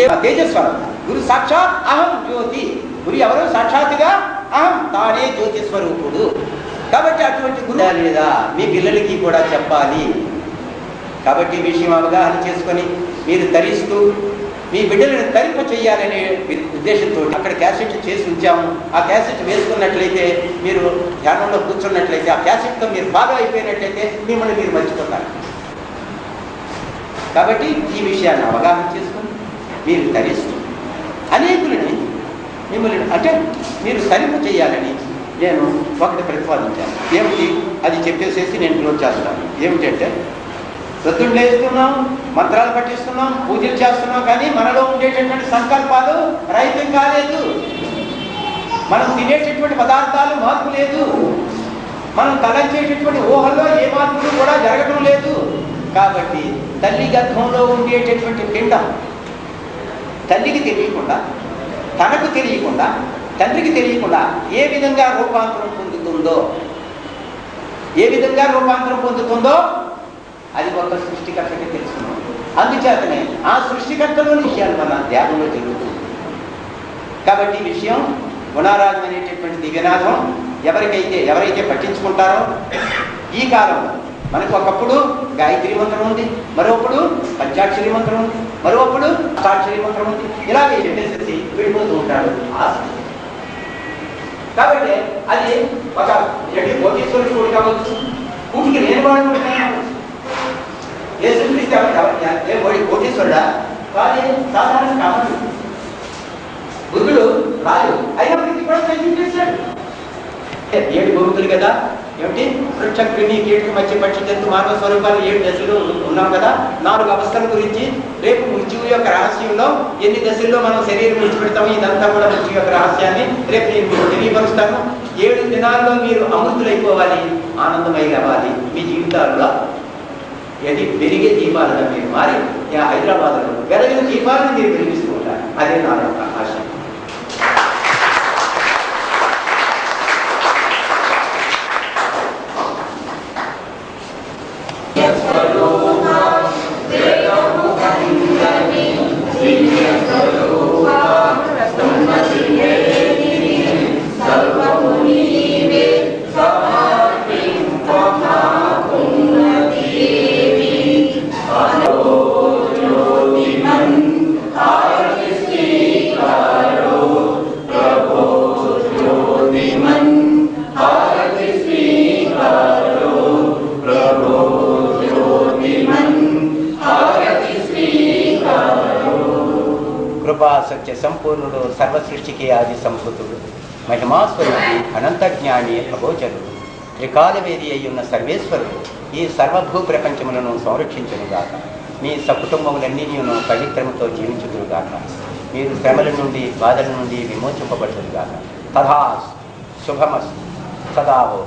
గురుదేవ తేజస్వరం, గురు సాక్షాత్ అహం జ్యోతి. గురు ఎవరు? సాక్షాత్తుగా అహం, తానే జ్యోతి స్వరూపుడు. కాబట్టి అటువంటి గురు లేదా మీ పిల్లలకి కూడా చెప్పాలి. కాబట్టి ఈ విషయం అవగాహన చేసుకొని మీరు ధరిస్తూ మీ బిడ్డలను తరింప చేయాలనే ఉద్దేశంతో అక్కడ క్యాసెట్ చేసి ఉంచాము. ఆ క్యాసెట్ వేసుకున్నట్లయితే, మీరు ధ్యానంలో కూర్చున్నట్లయితే, ఆ క్యాసెట్తో మీరు ఫాలో అయిపోయినట్లయితే మిమ్మల్ని మీరు మర్చిపోతారు. కాబట్టి ఈ విషయాన్ని అవగాహన చేసుకుని మీరు ధరిస్తూ అనేకులని మిమ్మల్ని అంటే మీరు తరింప చేయాలని నేను ఒకటి ప్రతిపాదించాను. ఏమిటి అది చెప్పేసేసి నేను క్లోజ్ చేస్తాను. ఏమిటంటే, ప్రొద్దున లేస్తున్నాం, మంత్రాలు పట్టిస్తున్నాం, పూజలు చేస్తున్నాం, కానీ మనలో ఉండేటటువంటి సంకల్పాలు రహితం కాలేదు. మనం తినేటటువంటి పదార్థాలు మార్పు లేదు. మనం తలంచేటటువంటి ఊహల్లో ఏ మార్పులు కూడా జరగడం లేదు. కాబట్టి తల్లి గర్భంలో ఉండేటటువంటి పిండం తల్లికి తెలియకుండా, తనకు తెలియకుండా, తండ్రికి తెలియకుండా ఏ విధంగా రూపాంతరం పొందుతుందో అది ఒక సృష్టికర్తకి తెలుసుకున్నాం. అందుచేతనే ఆ సృష్టికర్తలోని విషయాలు మన ధ్యానంలో జరుగుతుంది. కాబట్టి ఈ విషయం గుణారాధన అనేటటువంటి దివ్యనాథం ఎవరైతే పట్టించుకుంటారో, ఈ కాలంలో మనకు ఒకప్పుడు గాయత్రి మంత్రం ఉంది, మరొకప్పుడు పంచాక్షరి మంత్రం ఉంది, మరొకప్పుడు అష్టాక్షరి మంత్రం ఉంది. ఇలాగే చెప్పేసి వెళ్ళిపోతూ ఉంటాడు. కాబట్టి అది ఒక కోటీశ్వరుడు కూడా కావచ్చు, కూటికి లేని వాడు కూడా కావచ్చు. ఏ సృష్టిస్తే కోటీశ్వరుడా? వాడి సాధారణ కావచ్చు. బుద్ధుడు రాజు అయినప్పటికీ కూడా చేశాడు. 7 భూమితులు కదా, ఏమిటి వృక్ష క్రిమి కీటక మధ్య పక్షి జంతు మానవ స్వరూపాలు 7 దశలు ఉన్నాం కదా. 4 అవస్థల గురించి రేపు మృత్యువు యొక్క రహస్యంలో ఎన్ని దశల్లో మనం శరీరం విడిచిపెడతాము, ఇదంతా కూడా మృత్యు యొక్క రహస్యాన్ని రేపు నేను మీకు తెలియపరుస్తాను. 7 దినాల్లో మీరు అమృతులైపోవాలి, ఆనందమై అవ్వాలి. మీ జీవితాల్లో అది వెలిగే దీపాలుగా మీరు మారి హైదరాబాద్లో వెలిగిన దీపాలను మీరు వెలిగిస్తూ ఉంటారు. అదే నా యొక్క ఆశ. సత్య సంపూర్ణుడు, సర్వసృష్టికి ఆది సంభూతుడు, మహిమాస్వరుడి, అనంత జ్ఞాని, అగోచరుడు, త్రికాలవేది అయ్యున్న సర్వేశ్వరుడు ఈ సర్వభూ ప్రపంచములను సంరక్షించునుగాక. మీ సకుటుంబములన్నిటిను పవిత్రముతో జీవించుదురుగాక. మీరు శ్రమల నుండి, బాధల నుండి విమోచింపబడుదురుగాక. తథాస్ శుభమస్తు సదావో.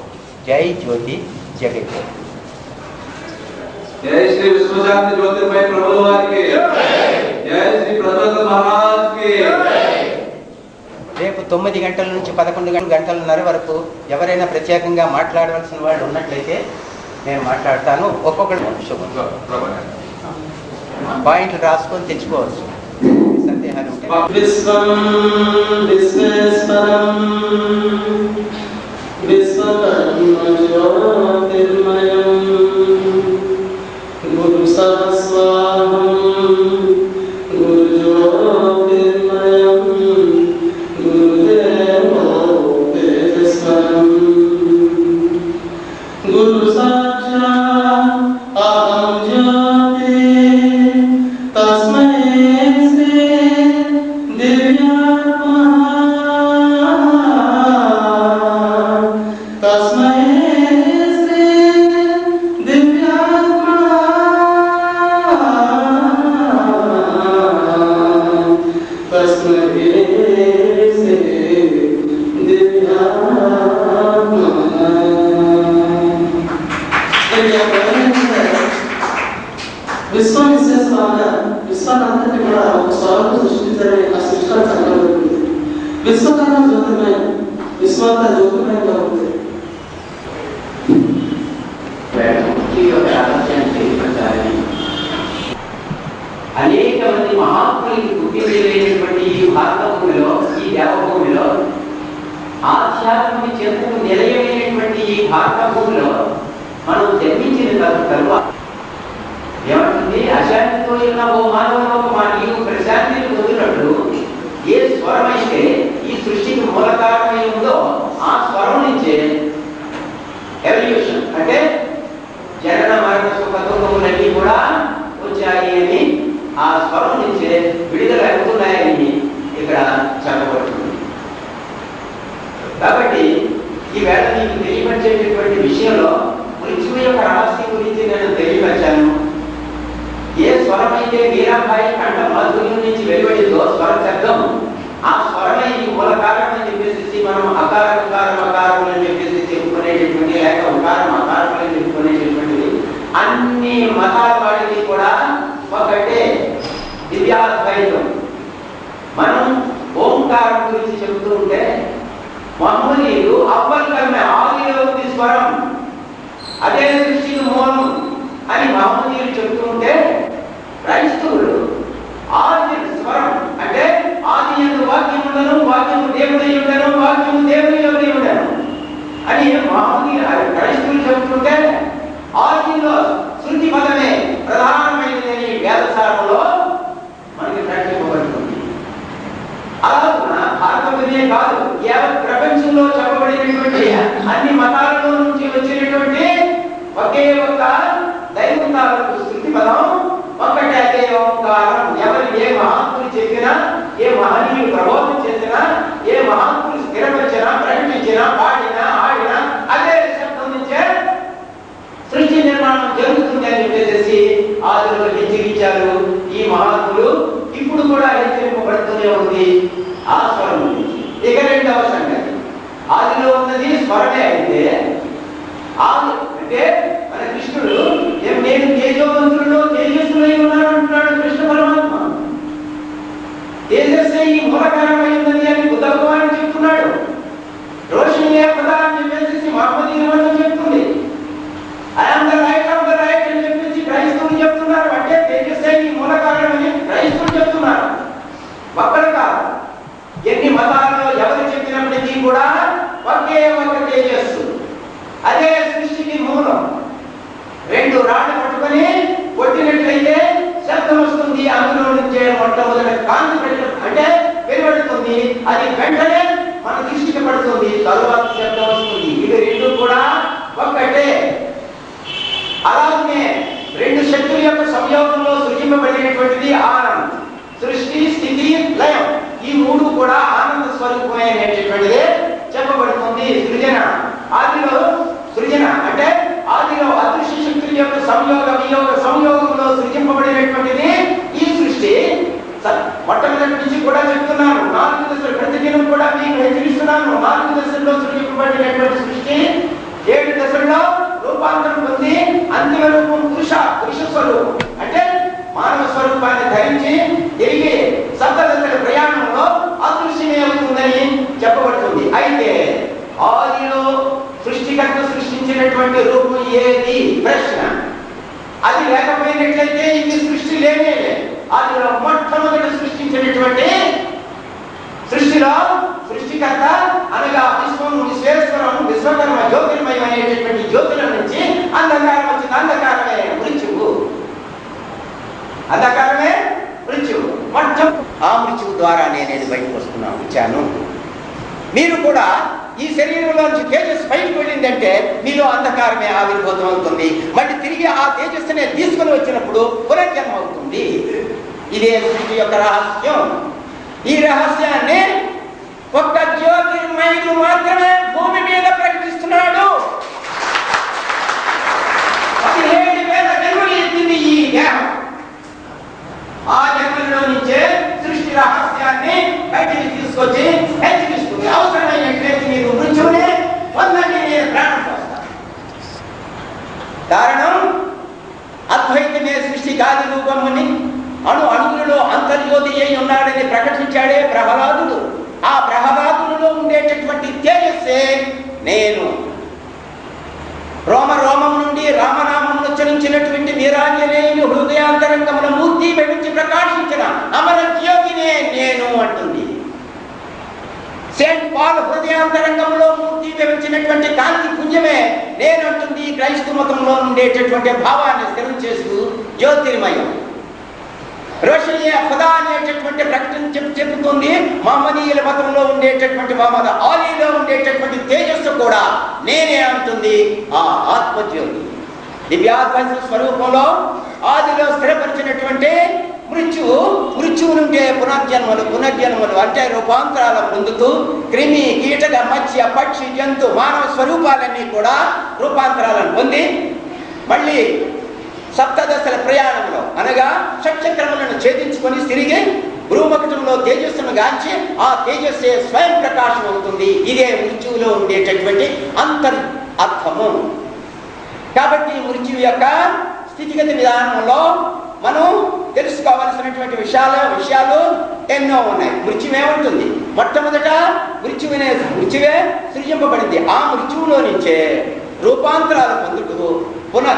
జై జ్యోతి జగత్. జై శ్రీ విశ్వశాంతి జ్యోతిర్మయ ప్రభువు వారికి జై శ్రీ ప్రజోత మహారాజ్ కి. రేపు 9 గంటల నుంచి 11 గంటలన్నర వరకు ఎవరైనా ప్రత్యేకంగా మాట్లాడవలసిన వాళ్ళు ఉన్నట్లయితే నేను మాట్లాడతాను. ఒక్కొక్కరు పాయింట్లు రాసుకొని తెచ్చుకోవచ్చు. సందేహాలు ఉంటే గురు సహస్వాహం గురు జ్యోతిర్మయం గురుదేవో తేజస్వరం గురు సాక్షాత్ అహం జ్యోతి తస్మై శ్రీ దివ్యాత్మా తస్మై విశ్వానంతటి కూడా ఒక స్వరంలో సృష్టించడమే ఆ సృష్టిలో సంకల్పం. విశ్వకర్మ జ్యోతిర్మయం, విశ్వంత జ్యోతిర్మయంగా ఉంది. అనేక మంది మహాత్ములకి పుట్టినటువంటి ఈ భారత భూమిలో, ఈ దేవభూమిలో, ఆధ్యాత్మిక చెంతకు నిలయమైనటువంటి ఈ భారత భూమిలో మనం జన్మించిన తరువాత ఏమంటుంది? అశాంతితో ఉన్న ఓ మానవ నీవు ప్రశాంతిని పొందినట్లు ఏ స్వరం అయితే ఈ సృష్టికి మూల కారణమై ఉందో ఆ స్వరం నుంచే ఎవల్యూషన్ అంటే జనన మరణ సుఖ దుఃఖములన్నీ కూడా వచ్చాయి అని, ఆ స్వరం నుంచే విడుదల అవుతున్నాయని ఇక్కడ చెప్పబడుతుంది. కాబట్టి ఈవేళ మీకు తెలియపరిచేటటువంటి విషయంలో మృత్యువు యొక్క రహస్యం గురించి నేను తెలియపరిచాను. ఏ స్వరం అయితే మీరాబాయి కంఠ మాధుర్యం నుంచి వెలువడిందో స్వర శబ్దం, ఆ స్వరమే ఈ మూల కారణం అని చెప్పేసి మనం అకారం అకారం అని చెప్పేసి చెప్పుకునేటటువంటి, లేక ఉకారం అకారం అని చెప్పుకునేటటువంటిది అన్ని మతాల వాడికి కూడా ఒకటే దివ్యాద్వైతం. మనం ఓంకారం గురించి చెబుతూ ఉంటే మహమ్మదీయులు అవ్వల్ కల్మె ఆదిలో ఉంది స్వరం, అదే సృష్టికి మూలం అని మహమ్మదీయులు చెబుతూ ఉంటే క్రైస్తవులు ఆది స్వరం అంటే ఆది యందు వాక్యం ఉండను, వాక్యము దేవుడై ఉండను, వాక్యము దేవుని యొక్కై ఉండను అని మహమ్మదీయులు క్రైస్తవులు చెబుతుంటే ఆదిలో శృతి పదమే ప్రధానమైనదని వేదసారంలో మనకి ప్రకటింపబడుతుంది. అలాగే భారతదేశమే కాదు, యావత్ ప్రపంచంలో చెప్పబడినటువంటి అన్ని మతాలలో నుంచి వచ్చినటువంటి ఒకే ఒక్క దైవతాలకు శృతి పదం ఒక్కటే, అదే ఓంకారం. ఎవరు ఏ మహాత్ములు చెప్పినా, ఏ మహనీయులు ప్రబోధం చేసినా, ఏ మహాత్ములు స్థిరపరిచినా, ప్రకటించినా, పాడినా, ఆడినా అదే శబ్దం నుంచే సృష్టి నిర్మాణం జరుగుతుంది అని చెప్పేసి ఆదిలో హెచ్చరించారు ఈ మహాత్ములు. ఇప్పుడు కూడా హెచ్చరింపబడుతూనే ఉంది ఆ స్వరం గురించి. ఇక రెండవ సంగతి, ఆదిలో ఉన్నది స్వరమే అయితే ఆది అంటే మన కృష్ణుడు నేను తేజోవంతులలో తేజస్సులై ఉన్నాను అంటున్నాడు కృష్ణ పరమాత్మ. తేజస్సే ఈ మూలకారణమై ఉన్నది అని బుద్ధ భగవాన్ చెప్తున్నాడు. రోషిణి పదా అని చెప్పేసి మహమ్మదీయులు చెప్తుంది. I'm the light of the light అని చెప్పేసి క్రైస్తవులు చెప్తున్నారు. అంటే తేజస్సే ఈ మూలకారణమని క్రైస్తవులు చెప్తున్నారు. ఒక్కడు కాదు, ఎన్ని మతాలలో ఎవరు చెప్పినప్పటికీ కూడా ఒకే ఒక తేజస్సు, అదే సృష్టికి మూలం. రెండు రాళ్ళు పట్టుకొని కొట్టినట్లయితే శబ్దం వస్తుంది, అందులో నుంచే మొట్టమొదటి కాంతి అంటే వెలువడుతుంది. అది వెంటనే మన దృష్టికి పడుతుంది, తరువాత శబ్దం వస్తుంది. ఇవి రెండు కూడా ఒక్కటే. అలాగే రెండు శక్తుల యొక్క సంయోగంలో సృజింపబడినటువంటిది ఆనందం. సృష్టి, స్థితి, లయం ఈ మూడు కూడా ఆనంద స్వరూపమైనటువంటిదే చెప్పబడుతుంది. సృజన ఆదిలో సృజన అంటే ఆదిలో అదృశ్య శక్తుల యొక్క సంయోగ వియోగ సంయోగంలో సృజింపబడినటువంటిది ఈ సృష్టి. మొట్టమొదటి నుంచి కూడా చెప్తున్నాను, 4 దశలు ప్రతిదినం కూడా మీకు హెచ్చరిస్తున్నాను. 4 దశల్లో సృజింపబడినటువంటి సృష్టి 7 దశల్లో రూపాంతరం పొంది అంతిమ రూపం పురుష స్వరూపం అంటే మానవ స్వరూపాన్ని ధరించి తిరిగి సప్తదశల ప్రయాణంలో అదృశ్యమే అవుతుందని చెప్పబడుతుంది. అయితే ఆదిలో సృష్టికర్త సృష్టించినటువంటి రూపం ఏది ప్రశ్న. అది లేకపోయినట్లయితే ఇది సృష్టి లేనే లేదు. ఆదిలో మొట్టమొదటి సృష్టించినటువంటి సృష్టిలో సృష్టికర్త అనగా విశ్వం, విశ్వేశ్వరం, విశ్వకర్మ, జ్యోతిర్మయం అనేటటువంటి జ్యోతుల నుంచి అంధకారం వచ్చింది. అంధకారమే మృత్యువు, అంధకారమే మృత్యువు. మొత్తం ఆ మృత్యువు ద్వారానే నేను బయటకు వచ్చాను. మీరు కూడా ఈ శరీరంలోంచి తేజస్సు బయటకు వెళ్ళిందంటే మీలో అంధకారమే ఆవిర్భూతం అవుతుంది. మళ్ళీ తిరిగి ఆ తేజస్సునే తీసుకుని వచ్చినప్పుడు పునర్జన్మ అవుతుంది. ఇదే సృష్టి యొక్క రహస్యం. ఈ రహస్యాన్ని ఒక్క జ్యోతిర్మయుడు మాత్రమే భూమి మీద ప్రకటిస్తున్నాడు. 17,000 జన్మలు ఎత్తింది ఈ దేహం. ఆ జన్మలో నుంచే సృష్టి రహస్యాన్ని బయటికి తీసుకొచ్చి హెచ్చరిస్తుంది. అవసరమైనట్లయితే మీరు మృత్యువునే పొందండి, నేను ప్రాణం పోస్తాను. కారణం అద్వైతమే సృష్టి గాలి రూపమని అణువులలో అంతర్యోధి అయి ఉన్నాడని ప్రకటించాడే ప్రహ్లాదుడు. ఆ ప్రహ్లాదులలో ఉండేటటువంటి తేజస్సే నేను. రోమ రోమం నుండి రామనామం ఉచ్చరించినటువంటి నీరాంజనేయుని హృదయాంతరంగముల మూర్తి దీపమించి ప్రకాశించిన అమర జ్యోతినే నేను అంటుంది. సెయింట్ పాల్ హృదయాంతరంగంలో దీపమించినటువంటి కాంతి పుంజమే నేనంటుంది. క్రైస్తవ మతంలో ఉండేటటువంటి భావాన్ని స్థిరం చేస్తూ జ్యోతిర్మయం. రోషనియా ఖుదా అనేటటువంటి ప్రకటన చెబుతుంది. మహమ్మదీయుల మతంలో ఉండేటటువంటి మహమ్మద్ ఆలీలో ఉండేటటువంటి తేజస్సు కూడా నేనే అంటుంది. ఆ ఆత్మజ్యోతి దివ్యాత్మ స్వరూపంలో ఆదిలో స్థిరపరిచినటువంటి మృత్యువు నుండే పునర్జన్మలు అంటే రూపాంతరాల పొందుతూ క్రిమి కీటక మత్స్య పక్షి జంతు మానవ స్వరూపాలన్నీ కూడా రూపాంతరాలను పొంది మళ్ళీ సప్తదశల ప్రయాణంలో అనగా షట్చక్రములను ఛేదించుకొని తిరిగి భూమకటంలో తేజస్సును గాంచి ఆ తేజస్సే స్వయం ప్రకాశం అవుతుంది. ఇదే మృత్యువులో ఉండేటటువంటి అర్థము. కాబట్టి మృత్యువు యొక్క స్థితిగతి విధానంలో మనం తెలుసుకోవాల్సినటువంటి విషయాలు ఎన్నో ఉన్నాయి. మృత్యువేముంటుంది? మొట్టమొదట మృత్యువే సృజింపబడింది. ఆ మృత్యువులో నుంచే రూపాంతరాలు పొందుతూ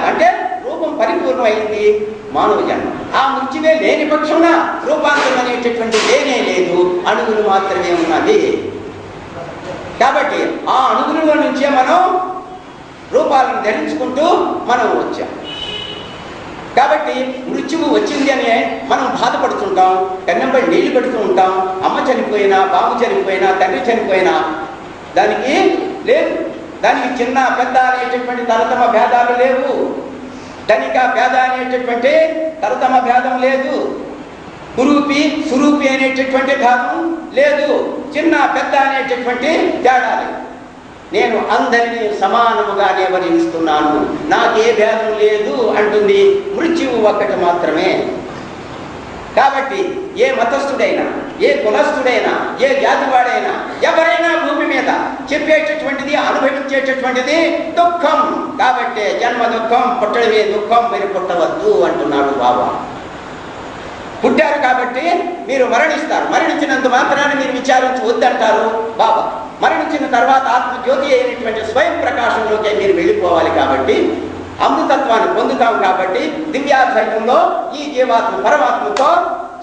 అంటే రూపం పరిపూర్ణమైంది మానవ జన్మ. ఆ మృత్యువే లేని పక్షంలో రూపాంతరం అనేటటువంటి లేనే లేదు, అణువులు మాత్రమే ఉన్నది. కాబట్టి ఆ అణువుల నుంచే మనం రూపాలను ధరించుకుంటూ మనం వచ్చాం. కాబట్టి మృత్యువు వచ్చింది అని మనం బాధపడుతుంటాం, కన్నెంపై నీళ్లు పెడుతూ ఉంటాం. అమ్మ చనిపోయినా, బాబు చనిపోయినా, తండ్రి చనిపోయినా దానికి లేదు. దానికి చిన్న పెద్ద అనేటటువంటి తరతమ భేదాలు లేవు. ధనిక పేద అనేటటువంటి తరతమ భేదం లేదు. కురూపి సురూపి అనేటటువంటి భేదం లేదు. చిన్న పెద్ద అనేటటువంటి తేడా లేదు. నేను అందరినీ సమానముగానే వర్ణిస్తున్నాను, నాకే భేదం లేదు అంటుంది. మృత్యువు ఒక్కటి మాత్రమే. కాబట్టి ఏ మతస్థుడైనా, ఏ కులస్థుడైనా, ఏ జాతివాడైనా, ఎవరైనా భూమి మీద చెప్పేటటువంటిది, అనుభవించేటటువంటిది దుఃఖం. కాబట్టి జన్మ దుఃఖం, పుట్టడమే దుఃఖం, మీరు పుట్టవద్దు అంటున్నాడు బాబా. పుట్టారు కాబట్టి మీరు మరణిస్తారు. మరణించినంత మాత్రాన్ని మీరు విచారించి వద్దంటారు బాబా. మరణించిన తర్వాత ఆత్మజ్యోతి అయినటువంటి స్వయం ప్రకాశంలోకి మీరు వెళ్ళిపోవాలి. కాబట్టి అమృతత్వాన్ని పొందుతాం. కాబట్టి దివ్యాధ్వర్యంలో ఈ జీవాత్మ పరమాత్మతో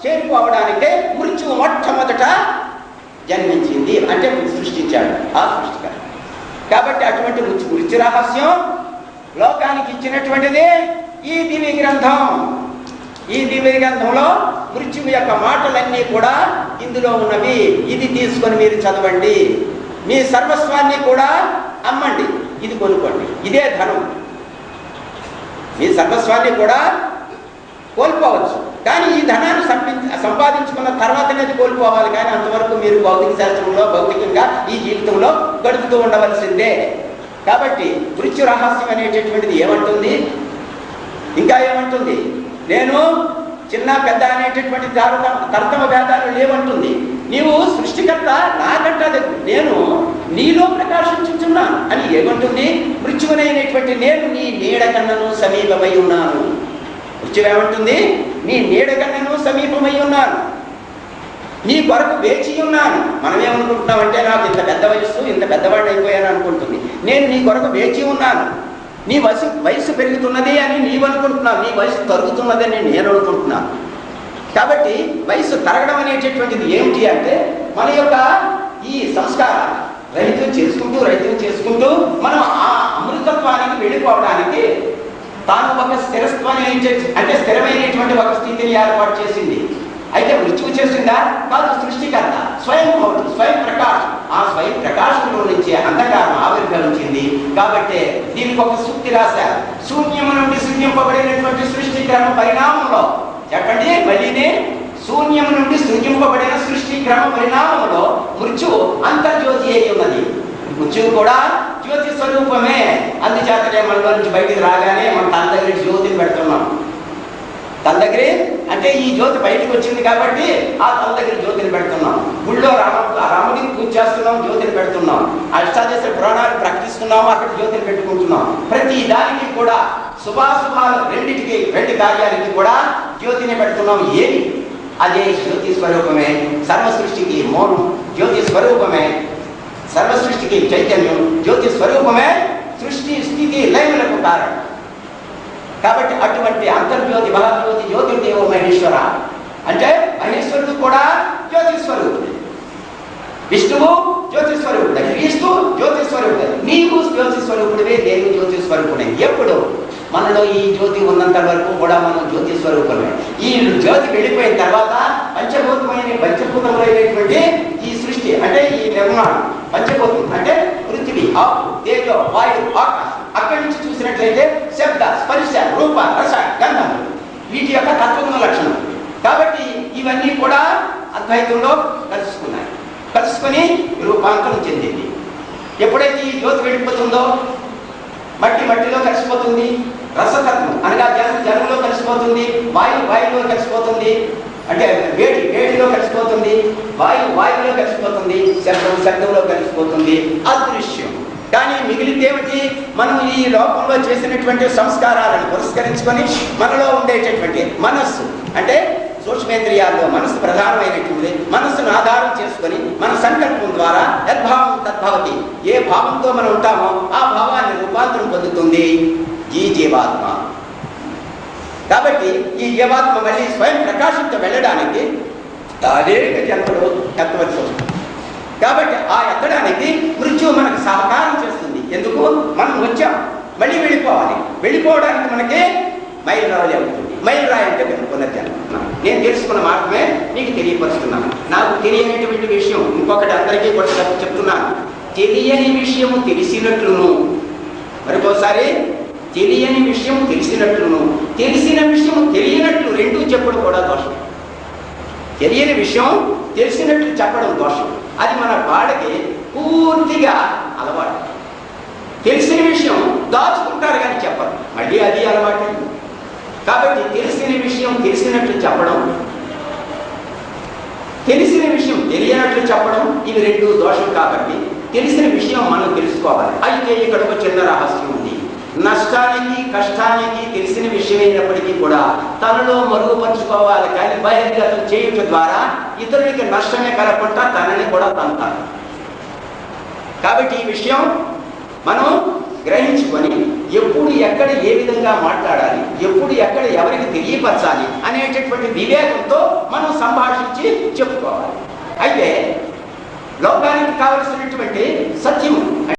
చేరుకోవడానికే మృత్యువు మొట్టమొదట జన్మించింది, అంటే సృష్టించాడు ఆ సృష్టికర్త. కాబట్టి అటువంటి మృత్యు రహస్యం లోకానికి ఇచ్చినటువంటిది ఈ దివ్య గ్రంథం. ఈ దివ్య గ్రంథంలో మృత్యువు యొక్క మాటలన్నీ కూడా ఇందులో ఉన్నవి. ఇది తీసుకొని మీరు చదవండి. మీ సర్వస్వాన్ని కూడా అమ్మండి, ఇది కొనుక్కోండి. ఇదే ధనం. మీ సర్వస్వాన్ని కూడా కోల్పోవచ్చు, కానీ ఈ ధనాన్ని సంపాదించుకున్న తర్వాతనే అది కోల్పోవాలి. కానీ అంతవరకు మీరు భౌతిక శాస్త్రంలో భౌతికంగా ఈ జీవితంలో గడుపుతూ ఉండవలసిందే. కాబట్టి మృత్యు రహస్యం అనేటటువంటిది ఏమంటుంది? ఇంకా ఏమంటుంది? నేను చిన్న పెద్ద అనేటటువంటి తరతమ భేదాలు లేవంటుంది. నీవు సృష్టికర్త, నాకంటే నేను నీలో ప్రకాశించుచున్నాను అని ఏమంటుంది? మృత్యువునైనటువంటి నేను నీ నీడ కన్నను సమీపమై ఉన్నాను. మృత్యువేమంటుంది? నీ నీడ కన్నను సమీపమై ఉన్నాను, నీ కొరకు వేచి ఉన్నాను. మనం ఏమనుకుంటున్నామంటే నాకు ఇంత పెద్ద వయస్సు, ఇంత పెద్దవాడిని అయిపోయాను అనుకుంటుంది. నేను నీ కొరకు వేచి ఉన్నాను. నీ వయసు పెరుగుతున్నది అని నీవు అనుకుంటున్నావు, నీ వయసు తరుగుతున్నదని నేను అనుకుంటున్నాను. కాబట్టి వయసు తరగడం అనేటటువంటిది ఏమిటి అంటే మన యొక్క ఈ సంస్కారాలు రహితం చేసుకుంటూ మనం ఆ అమృతత్వానికి వెళ్ళిపోవడానికి తాను ఒక స్థిరత్వాన్ని అంటే స్థిరమైనటువంటి ఒక స్థితిని ఏర్పాటు చేసింది. అయితే మృత్యువు చేసిందా? కాదు, సృష్టికర్త స్వయం ప్రకాశం. ఆ స్వయం ప్రకాశంలో నుంచి అంధకారం ఆవిర్భవించింది. కాబట్టి దీనికి ఒక సూక్తి రాశారు. శూన్యము నుండి సృజింపబడినటువంటి సృష్టి క్రమ పరిణామంలో, చెప్పండి మళ్ళీనే, శూన్యము నుండి సృజింపబడిన సృష్టి క్రమ పరిణామంలో మృత్యువు అంతర్జ్యోతి అయి ఉన్నది. మృత్యువు కూడా జ్యోతి స్వరూపమే. అందుచేతనే మనలో నుంచి బయటికి రాగానే మన తన దగ్గర జ్యోతిని పెడుతున్నాం. తన దగ్గర అంటే ఈ జ్యోతి బయటకు వచ్చింది కాబట్టి ఆ తన దగ్గర జ్యోతిని పెడుతున్నాం. గుళ్ళో రాముడికి పూజ చేస్తున్నాం, జ్యోతిని పెడుతున్నాం. అష్టాదశ పురాణాలు ప్రకటిస్తున్నాము, అక్కడ జ్యోతిని పెట్టుకుంటున్నాం. ప్రతి దానికి కూడా శుభాశుభాలు రెండు కార్యాలకి కూడా జ్యోతిని పెడుతున్నాం. ఏమి? అదే జ్యోతి స్వరూపమే సర్వ సృష్టికి మౌనం. జ్యోతి స్వరూపమే సర్వ సృష్టికి చైతన్యం. జ్యోతి స్వరూపమే సృష్టి స్థితి లయములకు కారణం. కాబట్టి అటువంటి అంతర్జ్యోతి మహాజ్యోతి జ్యోతిర్దేవో మహేశ్వర అంటే మహేశ్వరుడు కూడా జ్యోతిస్వరూపుడు, విష్ణువు జ్యోతిస్వరూపుడు, క్రీస్తు జ్యోతిస్వరూపుడు, నీవు జ్యోతిస్వరూపుడివే, నేను జ్యోతిస్వరూపుడే. ఎప్పుడు మనలో ఈ జ్యోతి ఉన్నంత వరకు కూడా మనం జ్యోతిస్వరూపమే. ఈ జ్యోతి వెళ్ళిపోయిన తర్వాత పంచభూతములైనటువంటి ఈ సృష్టి అంటే ఈ నిర్మాణం పంచభూతం అంటే పృథివీ, ఆకు, తేజో, వాయువు, ఆకాశం. అక్కడి నుంచి చూసినట్లయితే శబ్ద, స్పర్శ, రూప, రస, గంధం వీటి యొక్క తత్వగుణ లక్షణం. కాబట్టి ఇవన్నీ కూడా అద్వైతంలో కలుసుకొని రూపాంతరం చెందింది. ఎప్పుడైతే ఈ జ్యోతి వెళ్ళిపోతుందో మట్టిలో కలిసిపోతుంది, రసతత్వం అనగా జలంలో కలిసిపోతుంది, వాయువులో కలిసిపోతుంది, అంటే వేడిలో కలిసిపోతుంది, వాయువులో కలిసిపోతుంది, శబ్దంలో కలిసిపోతుంది, అదృశ్యం. కానీ మిగిలితేమిటి? మనం ఈ లోకంలో చేసినటువంటి సంస్కారాలను పురస్కరించుకొని మనలో ఉండేటటువంటి మనస్సు అంటే సూక్ష్మేంద్రియాల్లో మనస్సు ప్రధానమైనటువంటి మనస్సును ఆధారం చేసుకొని మన సంకల్పం ద్వారా యద్భావం తద్భవతి, ఏ భావంతో మనం ఉంటామో ఆ భావాన్ని రూపాంతరం పొందుతుంది ఈ జీవాత్మ. కాబట్టి ఈ జీవాత్మ మళ్ళీ స్వయం ప్రకాశంతో వెళ్ళడానికి అనేక జన్మలు ఎత్తవలసి వస్తుంది. కాబట్టి ఆ ఎత్తడానికి మృత్యువు మనకు సహకారం చేస్తుంది. ఎందుకు? మనం వచ్చాం, మళ్ళీ వెళ్ళిపోవడానికి మనకి మైలురాయి అవుతుంది. మైలురాయి అంటే పునర్జన్మ. నేను తెలుసుకున్న మార్గమే మీకు తెలియపరుస్తున్నాను. నాకు తెలియనటువంటి విషయం ఇంకొకటి అందరికీ కూడా చెప్తున్నాను. తెలియని విషయము తెలిసినట్లును, మరికోసారి తెలియని విషయం తెలిసినట్లును, తెలిసిన విషయం తెలియనట్లు రెండూ చెప్పడం కూడా దోషం. తెలియని విషయం తెలిసినట్లు చెప్పడం దోషం. అది మన వాడికి పూర్తిగా అలవాటు. తెలిసిన విషయం దాచుకుంటారు కానీ చెప్పరు, మళ్ళీ అది అలవాటు. కాబట్టి తెలిసిన విషయం తెలిసినట్లు చెప్పడం, తెలిసిన విషయం తెలియనట్లు చెప్పడం, ఇవి రెండు దోషం. కాబట్టి తెలిసిన విషయం మనం తెలుసుకోవాలి. అయితే ఇక్కడ ఒక చిన్న రహస్యం ఉంది. నష్టానికి కష్టానికి తెలిసిన విషయమైనప్పటికీ కూడా తనలో మరుగుపరుచుకోవాలి, కానీ బహిర్గతం చేయటం ద్వారా ఇతరులకి నష్టమే కలగకుండా తనని కూడా తంతారు. కాబట్టి ఈ విషయం మనం గ్రహించుకొని ఎప్పుడు ఎక్కడ ఏ విధంగా మాట్లాడాలి, ఎప్పుడు ఎక్కడ ఎవరికి తెలియపరచాలి అనేటటువంటి వివేకంతో మనం సంభాషించి చెప్పుకోవాలి. అయితే లోకానికి కావలసినటువంటి సత్యము